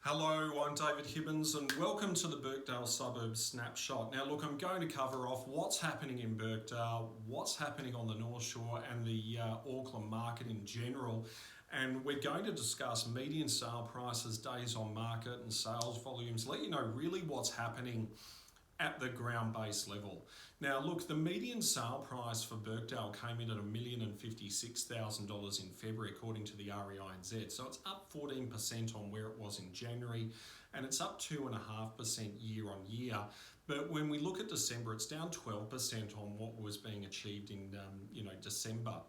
Hello, I'm David Hibbins and welcome to the Birkdale Suburb Snapshot. Now look, I'm going to cover off what's happening in Birkdale, what's happening on the North Shore and the Auckland market in general. And we're going to discuss median sale prices, days on market and sales volumes, let you know really what's happening at the ground base level. Now look, the median sale price for Birkdale came in at $1,056,000 in February according to the REINZ. So it's up 14% on where it was in January and it's up 2.5% year on year. But when we look at December, it's down 12% on what was being achieved in December.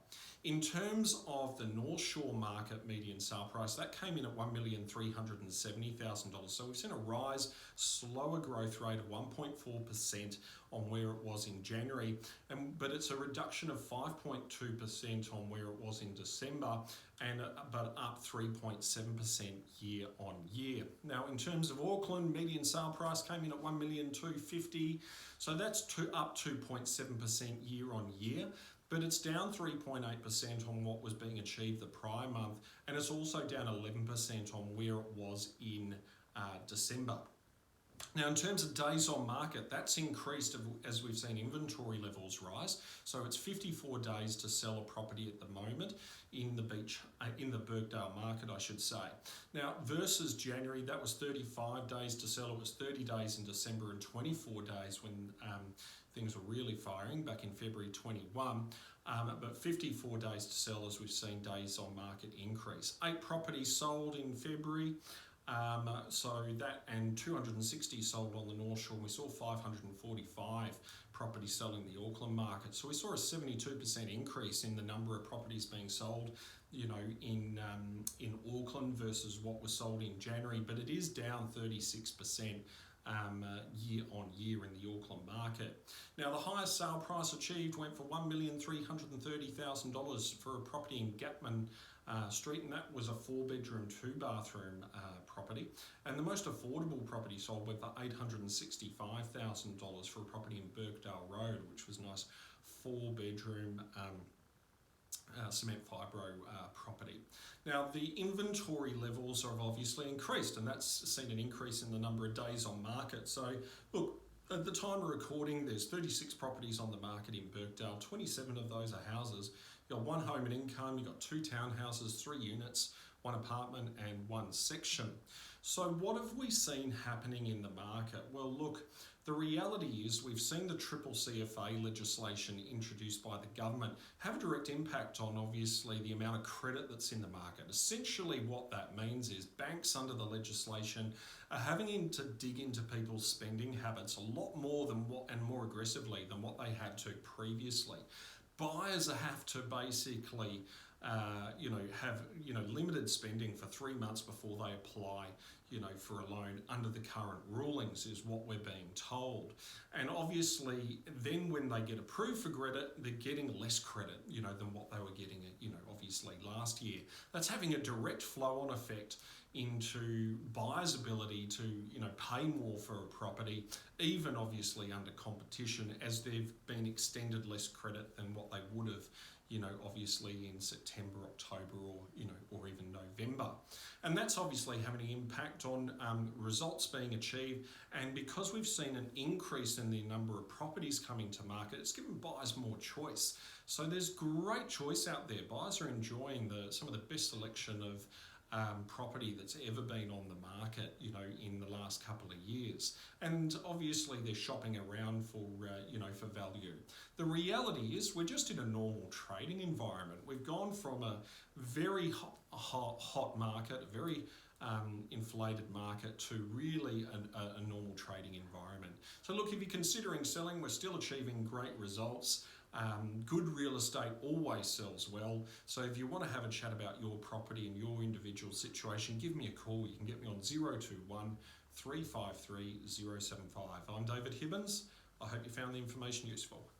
In terms of the North Shore market median sale price, that came in at $1,370,000. So we've seen a rise, slower growth rate of 1.4% on where it was in January, but it's a reduction of 5.2% on where it was in December, but up 3.7% year on year. Now, in terms of Auckland, median sale price came in at $1,250,000, so that's up 2.7% year on year. But it's down 3.8% on what was being achieved the prior month, and it's also down 11% on where it was in December. Now, in terms of days on market, that's increased as we've seen inventory levels rise. So it's 54 days to sell a property at the moment in the Birkdale market, I should say. Now, versus January, that was 35 days to sell. It was 30 days in December and 24 days when things were really firing back in February 21. But 54 days to sell as we've seen days on market increase. 8 properties sold in February. So that and 260 sold on the North Shore. We saw 545 properties selling the Auckland market. So we saw a 72% increase in the number of properties being sold, in Auckland versus what was sold in January. But it is down 36%. Year on year in the Auckland market. Now, the highest sale price achieved went for $1,330,000 for a property in Gapman Street, and that was a 4-bedroom, 2-bathroom property. And the most affordable property sold went for $865,000 for a property in Birkdale Road, which was a nice 4-bedroom cement fibro property. Now, the inventory levels have obviously increased, and that's seen an increase in the number of days on market. So look, at the time of recording, there's 36 properties on the market in Birkdale. 27 of those are houses. You've got 1 home and income, you've got 2 townhouses, 3 units, 1 apartment and 1 section. So what have we seen happening in the market? Well, look, the reality is we've seen the CCCFA legislation introduced by the government have a direct impact on, obviously, the amount of credit that's in the market. Essentially what that means is banks under the legislation are having to dig into people's spending habits a lot more and more aggressively than what they had to previously. Buyers have to basically have limited spending for 3 months before they apply for a loan under the current rulings is what we're being told. And obviously then when they get approved for credit, they're getting less credit than what they were getting obviously last year. That's having a direct flow-on effect into buyers' ability to pay more for a property, even obviously under competition, as they've been extended less credit than what they would have obviously in September, October, or even November. And that's obviously having an impact on results being achieved. And because we've seen an increase in the number of properties coming to market, it's given buyers more choice. So there's great choice out there. Buyers are enjoying some of the best selection of property that's ever been on the market, in the last couple of years. And obviously they're shopping around for value. The reality is we're just in a normal trading environment. We've gone from a very hot market, a very inflated market, to really a normal trading environment. So look, if you're considering selling, we're still achieving great results. Good real estate always sells well. So if you want to have a chat about your property and your individual situation, give me a call. You can get me on 021 353 075. I'm David Hibbins. I hope you found the information useful.